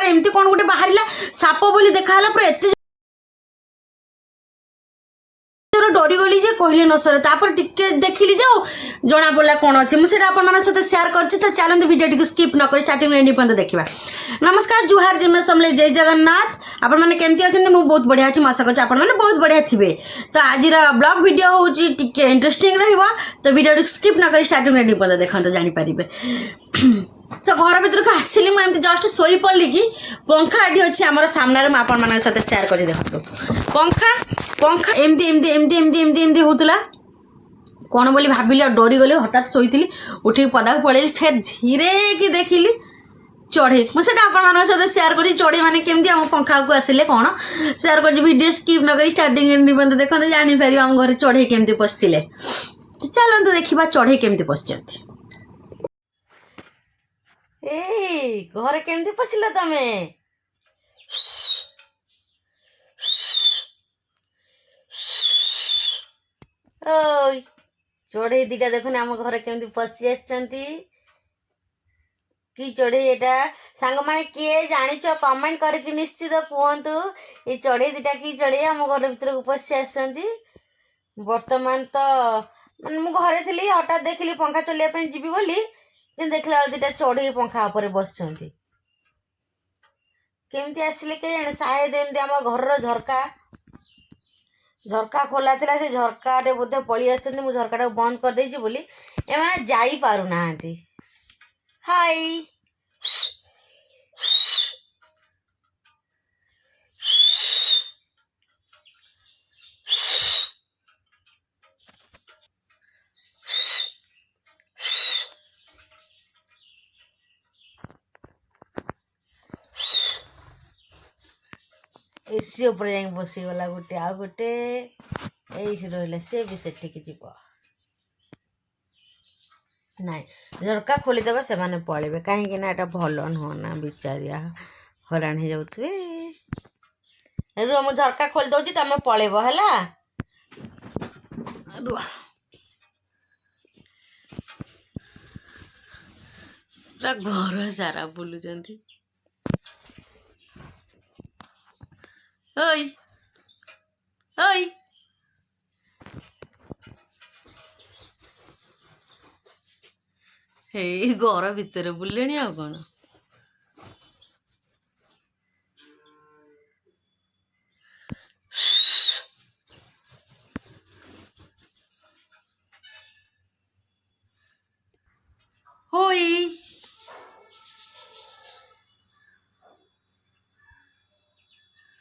एमती कौन गोटे बाहर साप बोली देखाला पूरा एत डरी गली जे कहले न सर तापर टिके देखिली जाओ जना पड़ा कौन अच्छे मुझे सहित सेयार करछि तो चलते वीडियो स्किप न कर स्टार्टिंग एंड पर्यंत देखा। नमस्कार जुहार जिम्मे समले जय जगन्नाथ आपण मैंने केमती अच्छे मुझे बहुत बढ़िया अच्छी आशा करछि आपण मैंने बहुत बढ़िया थे। तो आज ब्लॉग वीडियो हूँ टिके इंटरेस्टिंग रहिबा तो वीडियो स्किप न कर स्टार्टिंग एंड पर्यंत देखते जानीपारे। तो घर भर को आसली मुझे जस्ट शोई पड़ी कि पंखा ये अच्छे आम सामने मुझे आपण मान सहित सेयार कर देखो पंखा पंखा एमती एमती एमती एमती एमती एमती होता कौन बोली भाविली और डरी गली हठात शोई उठिक पदा पड़े फिर धीरे कि देखिली चढ़ई मुझे आपण सहित सेयार कर चढ़ई मैंने केमती आम पंखा को आसिले कौन सेयार कर वीडियो स्किप न कर स्टार्टिंग एंड पर्यंत देखते जानीपार आम घर चढ़ई केमती पशिले। चलते देखा चढ़ई केमती पशिंट ए घर केमती पशिल तमे ओय चढ़ई दीटा देखुन आम घर केमती पशि आछंती कि चढ़ई एटा सांग माने किए जानिछ कमेंट करके निश्चित कहतु ये चढ़ई दीटा कि चढ़ई आम घर भीतर को पशि आछंती। वर्तमान तो माने मु घरे थी हठात देखिली पंखा चलिया पे जीवी बोली देखला दीटा चढ़ई पंखा ऊपर बसछंती केमती आसिले के जाने शायद एमती आम घर झरका झरका खोला था से झरका बोधे पलि आछंती मु झरका बंद कर देछि बोली एमाने जाई पारु नाहांती। हाय एसी ऊपर जाए बसीगला गोटे आ गोटे ये रहा सी भी सेठिक जीव नाई झरका खोलीदेव से मैंने पलैबे कहीं भल नुह ना बिचारिया हराण हो जाऊे रुह मु झरका खोली दौची तुम पलैब है रुह घर सारा बुलुंट ओय ओय हे घर भितर बुले आ कौन होई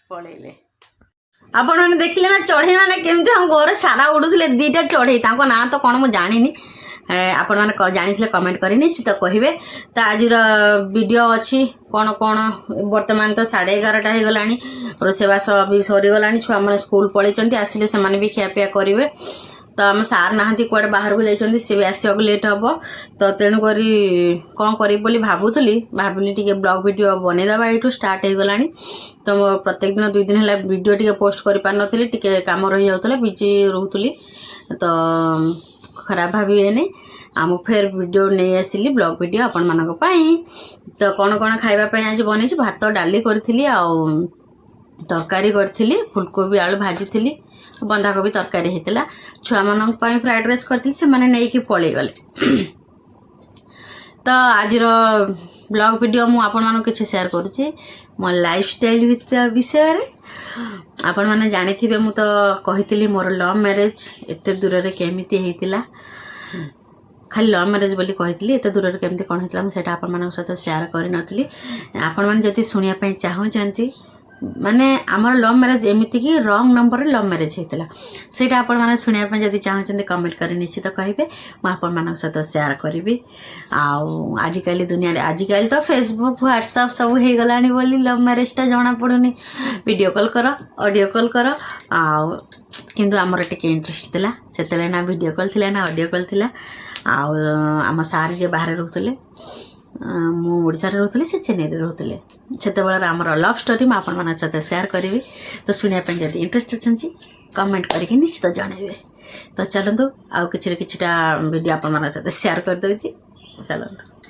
पलैले आपण मैंने देखिले ना चढ़ई मैंने केमती हम घर सारा उड़ूले दीटा चढ़ई ना तो कौन मुझे जानी आपण मैंने जानी कमेंट कर निश्चित कहे। तो आज वीडियो अच्छी कौन कौन वर्तमान तो 11:30 हो गला रोषेबास भी सरीगला छुआ मैंने स्कूल पलैंती आसिले से भी खियापिया करेंगे। तो आम सार नहांती कुआडे बाहर को जाइछन्ती से भी आसिया लेट हम तो तेणुक कौन करी बोली भाविली टी ब्लॉग वीडियो बनईदेवा ये स्टार्ट हो गला। तो मो प्रत्येक दिन 2 दिन है वीडियो टी पोस्ट कर पार नी टी कम रही जाऊला बिजी रोली तो खराब भावेनि आम फिर वीडियो नहीं आसिली ब्लॉग वीडियो आपण मानी। तो कौन कौन खावाई आज बन भात डाली करी तरकारी करी फुलकोबी आलू भाजी बंधाकोबी तरकारी होता छुआ मान फ्राइड राइस करी से मैंने नहीं पलि गले। तो आज ब्लॉग वीडियो मु आपण मानक किसी शेयर करुँचे मो लाइफस्टाइल विषय आपण मैंने जानी मु तो कही मोर लव मैरेज एत दूर केमिति होता खाली लव मैरेज बोली कही एत दूर केमती कौन होता मुझे आपण मान सहित सेयार करी आपण मैंने जदि शुणापी चाहूँगी माने आमर लव मैरेज एमती कि रंग नंबर लव मैरेज होता से आपण मैंने शुणापी जब चाहते कमेंट कर निश्चित कहे मुझे सहित सेयार करी। आजिकल दुनिया आजिकल तो फेसबुक व्हाट्सअप सब हो गला बोली लव मैरेजटा जना पड़ूनी वीडियो कॉल कर ऑडियो कॉल कर किंतु आमर टिके इंटरेस्ट थिला सेतले ना वीडियो कॉल थिला ना ऑडियो कॉल थिला आम सार जे बाहर रोते मुझे रोली से चेन्नई रोते से आमर लव स्टोरी मुझे सहित सेयार करी। तो शुणापी जब इंटरेस्ट अच्छी कमेंट करके निश्चित जनइबे। तो चलतु आउ कि वीडियो आप सहित सेयार कर दूँ चलतु।